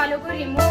बालों को रिमूव।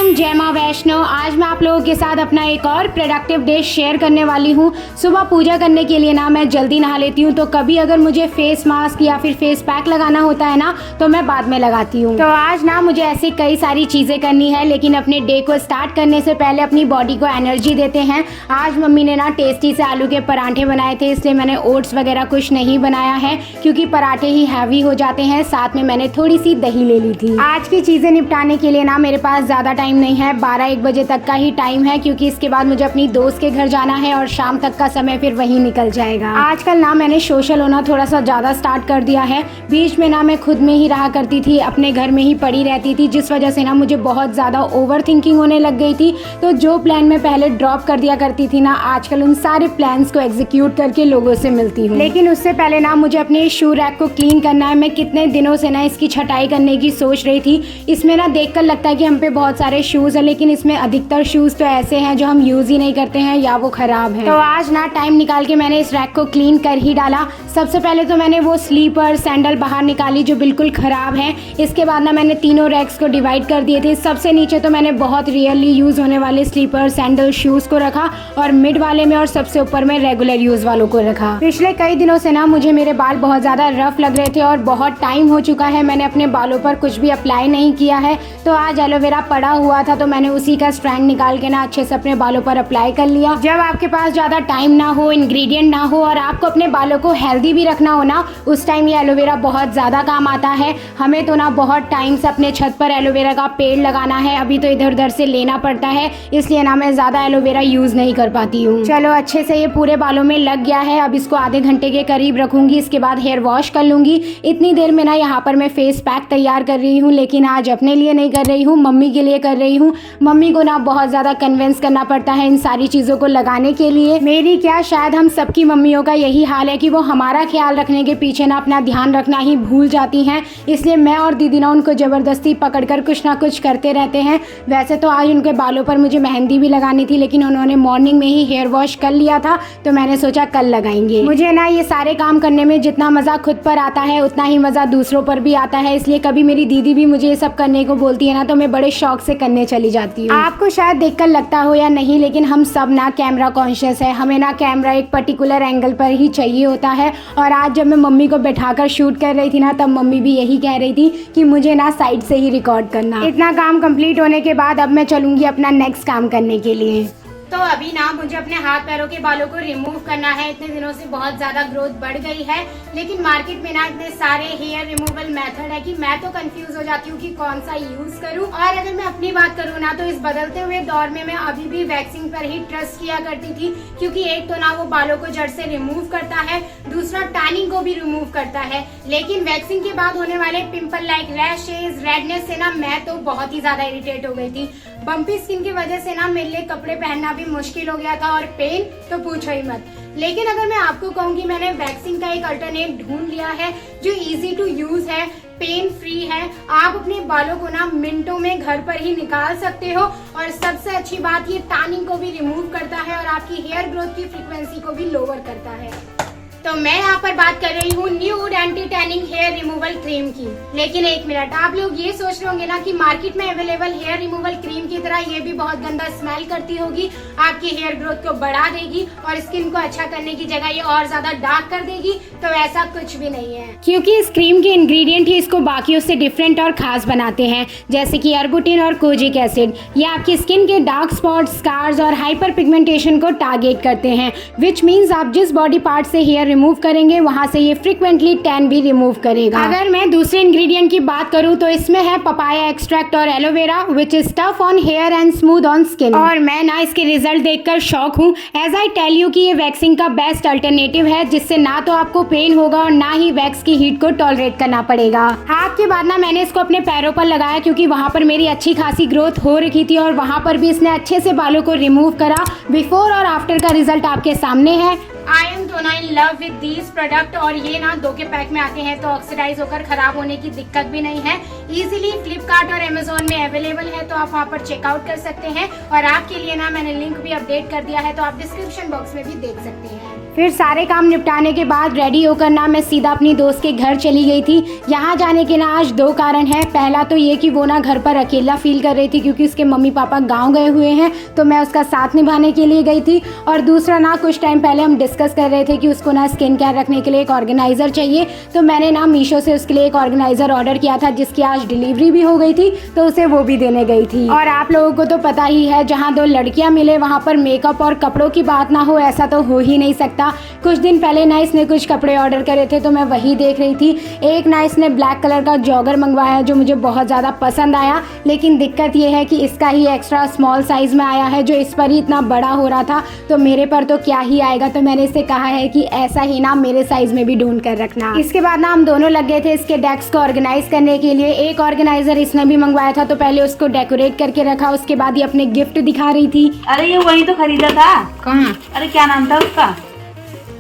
जय मां वैष्णो। आज मैं आप लोगों के साथ अपना एक और प्रोडक्टिव डे शेयर करने वाली हूँ। सुबह पूजा करने के लिए ना मैं जल्दी नहा लेती हूँ, तो कभी अगर मुझे फेस मास्क या फिर फेस पैक लगाना होता है ना तो मैं बाद में लगाती हूँ। तो आज ना मुझे ऐसी कई सारी चीज़ें करनी है, लेकिन अपने डे को स्टार्ट करने से पहले अपनी बॉडी को एनर्जी देते हैं। आज मम्मी ने ना टेस्टी से आलू के पराठे बनाए थे, इसलिए मैंने ओट्स वगैरह कुछ नहीं बनाया है क्योंकि पराठे ही हैवी हो जाते हैं। साथ में मैंने थोड़ी सी दही ले ली थी। आज की चीज़ें निपटाने के लिए ना मेरे पास ज़्यादा टाइम नहीं है, 12-1 बजे तक का ही टाइम है, क्योंकि इसके बाद मुझे अपनी दोस्त के घर जाना है और शाम तक का समय फिर वहीं निकल जाएगा। आजकल ना मैंने सोशल होना थोड़ा सा ज़्यादा स्टार्ट कर दिया है। बीच में ना मैं खुद में ही रहा करती थी, अपने घर में ही पड़ी रहती थी, जिस वजह से ना मुझे बहुत ज़्यादा ओवर थिंकिंग होने लग गई थी। तो जो प्लान मैं पहले ड्रॉप कर दिया करती थी ना, आजकल उन सारे प्लान्स को एग्जीक्यूट करके लोगों से मिलती हूँ। लेकिन उससे पहले ना मुझे अपने शू रैक को क्लीन करना है। मैं कितने दिनों से ना इसकी छटाई करने की सोच रही थी। इसमें ना देखकर लगता है कि हम पे बहुत सारे शूज़ है, लेकिन इसमें अधिकतर शूज़ तो ऐसे हैं जो हम यूज़ ही नहीं करते हैं या वो ख़राब हैं। तो आज ना टाइम निकाल के मैंने इस रैक को क्लीन कर ही डाला। सबसे पहले तो मैंने वो स्लीपर सैंडल बाहर निकाली जो बिल्कुल ख़राब हैं। इसके बाद ना मैंने तीनों रैक्स को डिवाइड कर दिए थे। सबसे नीचे तो मैंने बहुत रियरली यूज़ होने वाले स्लीपर सैंडल शूज़ को रखा, और मिड वाले में और सबसे ऊपर में रेगुलर यूज़ वालों को रखा। पिछले कई दिनों से ना मुझे मेरे बाल बहुत ज़्यादा रफ लग रहे थे और बहुत टाइम हो चुका है मैंने अपने बालों पर कुछ भी अप्लाई नहीं किया है। तो आज एलोवेरा पड़ा हुआ था, तो मैंने उसी का स्ट्रैंड निकाल के ना अच्छे से अपने बालों पर अप्लाई कर लिया। जब आपके पास ज़्यादा टाइम ना हो, इंग्रेडिएंट ना हो और आपको अपने बालों को हेल्दी भी रखना हो ना, उस टाइम ये एलोवेरा बहुत ज़्यादा काम आता है। हमें तो ना बहुत टाइम से अपने छत पर एलोवेरा का पेड़ लगाना है, अभी तो इधर उधर से लेना पड़ता है, इसलिए ना मैं ज़्यादा एलोवेरा यूज़ नहीं कर पाती हूँ। चलो अच्छे से ये पूरे बालों में लग गया है। अब इसको आधे घंटे के करीब रखूँगी, इसके बाद हेयर वॉश कर लूँगी। इतनी देर में ना यहाँ पर मैं फेस पैक तैयार कर रही हूँ, लेकिन आज अपने लिए नहीं कर रही हूँ, मम्मी के लिए कर रही हूँ। मम्मी को ना बहुत ज़्यादा कन्विंस करना पड़ता है इन सारी चीज़ों को लगाने के लिए। मेरी क्या, शायद हम सबकी मम्मियों का यही हाल है कि वो हमारा ख्याल रखने के पीछे ना अपना ध्यान रखना ही भूल जाती हैं। इसलिए मैं और दीदी ना उनको ज़बरदस्ती पकड़कर कुछ ना कुछ करते रहते हैं। वैसे तो आज उनके बालों पर मुझे मेहंदी भी लगानी थी, लेकिन उन्होंने मॉर्निंग में ही हेयर वॉश कर लिया था, तो मैंने सोचा कल लगाएंगे। मुझे ना ये सारे काम करने में जितना मज़ा खुद पर आता है उतना ही मज़ा दूसरों पर भी आता है, इसलिए कभी मेरी दीदी भी मुझे ये सब करने को बोलती है ना, तो मैं बड़े शौक से करने चली जाती हूँ। आपको शायद देखकर लगता हो या नहीं, लेकिन हम सब ना कैमरा कॉन्शियस है। हमें ना कैमरा एक पर्टिकुलर एंगल पर ही चाहिए होता है, और आज जब मैं मम्मी को बैठाकर शूट कर रही थी ना, तब मम्मी भी यही कह रही थी कि मुझे ना साइड से ही रिकॉर्ड करना। इतना काम कंप्लीट होने के बाद अब मैं चलूँगी अपना नेक्स्ट काम करने के लिए। तो अभी ना मुझे अपने हाथ पैरों के बालों को रिमूव करना है। इतने दिनों से बहुत ज़्यादा ग्रोथ बढ़ गई है, लेकिन मार्केट में ना इतने सारे हेयर रिमूवल मेथड है कि मैं तो कंफ्यूज हो जाती हूँ कि कौन सा यूज़ करूँ। और अगर मैं अपनी बात करूँ ना, तो इस बदलते हुए दौर में मैं अभी भी वैक्सिंग पर ही ट्रस्ट किया करती थी, क्योंकि एक तो ना वो बालों को जड़ से रिमूव करता है, दूसरा टैनिंग को भी रिमूव करता है। लेकिन वैक्सिंग के बाद होने वाले पिंपल लाइक रैशेज, रेडनेस से ना मैं तो बहुत ही ज़्यादा इरिटेट हो गई थी। बम्पी स्किन की वजह से ना मेरे लिए कपड़े पहनना भी मुश्किल हो गया था, और पेन तो पूछो ही मत। लेकिन अगर मैं आपको कहूँ कि मैंने वैक्सिंग का एक अल्टरनेट ढूंढ लिया है जो इजी टू यूज है, पेन फ्री है। आप अपने बालों को ना मिनटों में घर पर ही निकाल सकते हो, और सबसे अच्छी बात ये टैनिंग को भी रिमूव करता है और आपकी हेयर ग्रोथ की फ्रीक्वेंसी को भी लोअर करता है। तो मैं यहाँ पर बात कर रही हूँ nude anti tanning hair removal cream की। लेकिन एक मिनट, आप लोग ये सोच रहे होंगे ना कि मार्केट में अवेलेबल हेयर रिमूवल क्रीम की तरह ये भी बहुत गंदा स्मेल करती होगी, आपकी हेयर ग्रोथ को बढ़ा देगी और स्किन को अच्छा करने की जगह ये और ज्यादा डार्क कर देगी। तो ऐसा कुछ भी नहीं है, क्योंकि इस क्रीम के इंग्रेडिएंट ही इसको बाकियों से डिफरेंट और खास बनाते हैं, जैसे कि अर्बुटिन और कोजिक एसिड। ये आपकी स्किन के डार्क स्पॉट्स, स्कार्स और हाइपर पिगमेंटेशन को टारगेट करते हैं, विच मीन्स आप जिस बॉडी पार्ट से हेयर रिमूव करेंगे वहां से ये फ्रीक्वेंटली टैन भी रिमूव करेगा। अगर मैं दूसरे इंग्रेडिएंट की बात करूं तो इसमें है पपाया एक्सट्रैक्ट और aloe vera, which is tough on hair and smooth on skin. और मैं ना इसके रिजल्ट देखकर शॉक हूं। एज आई टेल यू कि ये वैक्सिंग का बेस्ट अल्टरनेटिव है, जिससे ना तो आपको पेन होगा और ना ही वैक्स की हीट को टॉलरेट करना पड़ेगा। हाथ के बाद ना मैंने इसको अपने पैरों पर लगाया, क्योंकि वहां पर मेरी अच्छी खासी ग्रोथ हो रखी थी और वहां पर भी इसने अच्छे से बालों को रिमूव करा। बिफोर और आफ्टर का रिजल्ट आपके सामने है। आई एम तो ना in love with these product और ये ना 2 के पैक में आते हैं तो ऑक्सीडाइज होकर खराब होने की दिक्कत भी नहीं है। इजीली फ्लिपकार्ट और अमेजोन में अवेलेबल है तो आप वहाँ पर चेकआउट कर सकते हैं और आपके लिए ना मैंने लिंक भी अपडेट कर दिया है तो आप डिस्क्रिप्शन बॉक्स में भी देख सकते हैं। फिर सारे काम निपटाने के बाद रेडी होकर ना मैं सीधा अपनी दोस्त के घर चली गई थी। यहाँ जाने के ना आज 2 कारण हैं। पहला तो ये कि वो ना घर पर अकेला फील कर रही थी क्योंकि उसके मम्मी पापा गांव गए हुए हैं तो मैं उसका साथ निभाने के लिए गई थी। और दूसरा ना कुछ टाइम पहले हम डिस्कस कर रहे थे कि उसको ना स्किन केयर रखने के लिए एक ऑर्गेनाइज़र चाहिए तो मैंने ना मीशो से उसके लिए एक ऑर्गेनाइज़र ऑर्डर किया था जिसकी आज डिलीवरी भी हो गई थी तो उसे वो भी देने गई थी। और आप लोगों को तो पता ही है जहाँ 2 लड़कियाँ मिले वहाँ पर मेकअप और कपड़ों की बात ना हो ऐसा तो हो ही नहीं सकता। कुछ दिन पहले ना इसने कुछ कपड़े ऑर्डर करे थे तो मैं वही देख रही थी। एक ना इसने ब्लैक कलर का जॉगर मंगवाया जो मुझे बहुत ज़्यादा पसंद आया लेकिन दिक्कत ये है कि इसका ही एक्स्ट्रा स्मॉल साइज़ में आया है जो इस पर ही इतना बड़ा हो रहा था तो मेरे पर तो क्या ही आएगा। तो मैंने इससे कहा है कि ऐसा ही ना मेरे साइज़ में भी ढूंढ कर रखना। इसके बाद ना हम दोनों लग गए थे इसके डेस्क को ऑर्गेनाइज करने के लिए। एक ऑर्गेनाइजर इसने भी मंगवाया था तो पहले उसको डेकोरेट करके रखा उसके बाद ये अपने गिफ्ट दिखा रही थी। अरे ये वही तो खरीदा था। कहाँ? अरे क्या नाम था उसका,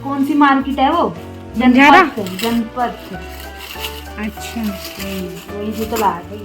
कौन सी मार्केट है वो? जनपद। अच्छा वही जो तो लाया था।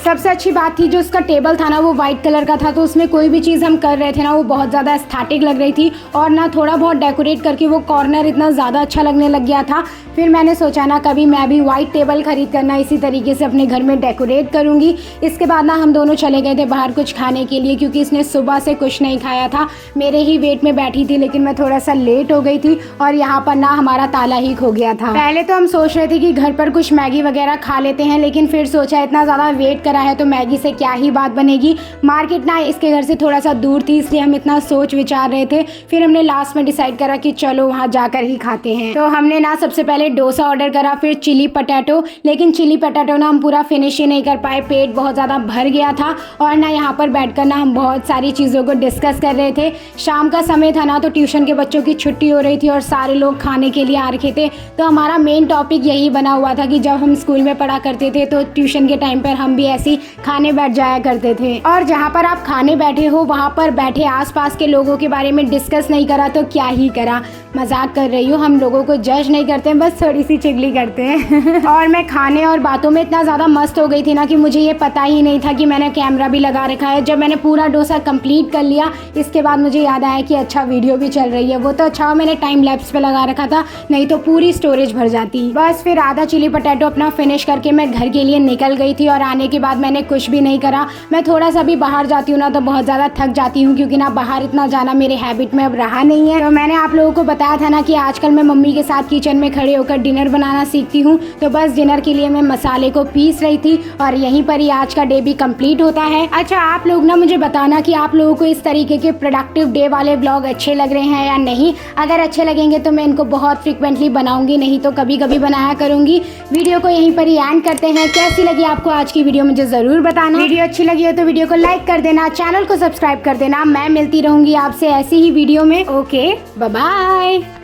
सबसे अच्छी बात थी जो उसका टेबल था ना वो वाइट कलर का था तो उसमें कोई भी चीज़ हम कर रहे थे ना वो बहुत ज़्यादा एस्थेटिक लग रही थी और ना थोड़ा बहुत डेकोरेट करके वो कॉर्नर इतना ज़्यादा अच्छा लगने लग गया था। फिर मैंने सोचा ना कभी मैं भी वाइट टेबल खरीद कर ना इसी तरीके से अपने घर में डेकोरेट करूँगी। इसके बाद ना हम दोनों चले गए थे बाहर कुछ खाने के लिए क्योंकि इसने सुबह से कुछ नहीं खाया था। मेरे ही वेट में बैठी थी लेकिन मैं थोड़ा सा लेट हो गई थी और यहाँ पर ना हमारा ताला ही खो गया था। पहले तो हम सोच रहे थे कि घर पर कुछ मैगी वगैरह खा लेते हैं लेकिन फिर सोचा इतना ज़्यादा वेट करा है तो मैगी से क्या ही बात बनेगी। मार्केट ना इसके घर से थोड़ा सा दूर थी इसलिए हम इतना सोच विचार रहे थे। फिर हमने लास्ट में डिसाइड करा कि चलो वहाँ जाकर ही खाते हैं। तो हमने ना सबसे पहले डोसा ऑर्डर करा फिर चिली पटैटो लेकिन चिली पटैटो ना हम पूरा फिनिश ही नहीं कर पाए। पेट बहुत ज़्यादा भर गया था और ना यहाँ पर बैठकर ना हम बहुत सारी चीज़ों को डिस्कस कर रहे थे। शाम का समय था ना तो ट्यूशन के बच्चों की छुट्टी हो रही थी और सारे लोग खाने के लिए आ रखे थे तो हमारा मेन टॉपिक यही बना हुआ था कि जब हम स्कूल में पढ़ा करते थे तो ट्यूशन के टाइम पर हम भी ऐसी खाने बैठ जाया करते थे और जहाँ पर आप खाने बैठे हो वहाँ पर बैठे आसपास के लोगों के बारे में डिस्कस नहीं करा तो क्या ही करा। मजाक कर रही हूँ, हम लोगों को जज नहीं करते हैं बस थोड़ी सी चुगली करते हैं। और मैं खाने और बातों में इतना ज़्यादा मस्त हो गई थी ना कि मुझे ये पता ही नहीं था कि मैंने कैमरा भी लगा रखा है। जब मैंने पूरा डोसा कंप्लीट कर लिया इसके बाद मुझे याद आया कि अच्छा वीडियो भी चल रही है। वो तो अच्छा मैंने टाइम लैप्स पे लगा रखा था नहीं तो पूरी स्टोरेज भर जाती। बस फिर आधा चिली पटैटो अपना फिनिश करके मैं घर के लिए निकल गई थी और आने के बाद मैंने कुछ भी नहीं करा। मैं थोड़ा सा भी बाहर जाती हूँ ना तो बहुत ज़्यादा थक जाती हूँ क्योंकि ना बाहर इतना जाना मेरे हैबिट में अब रहा नहीं है। तो मैंने आप लोगों को बताया था ना कि आजकल मैं मम्मी के साथ किचन में खड़े होकर डिनर बनाना सीखती हूँ तो बस डिनर के लिए मैं मसाले को पीस रही थी और यहीं पर ही आज का डे भी कंप्लीट होता है। अच्छा आप लोग ना मुझे बताना कि आप लोगों को इस तरीके के प्रोडक्टिव डे वाले ब्लॉग अच्छे लग रहे हैं या नहीं। अगर अच्छे लगेंगे तो मैं इनको बहुत फ्रिक्वेंटली बनाऊंगी, नहीं तो कभी कभी बनाया करूंगी। वीडियो को यहीं पर ही एंड करते हैं। कैसी लगी आपको आज की वीडियो मुझे ज़रूर बताना। वीडियो अच्छी लगी हो तो वीडियो को लाइक कर देना, चैनल को सब्सक्राइब कर देना। मैं मिलती रहूंगी आपसे ऐसी ही वीडियो में। Okay bye bye.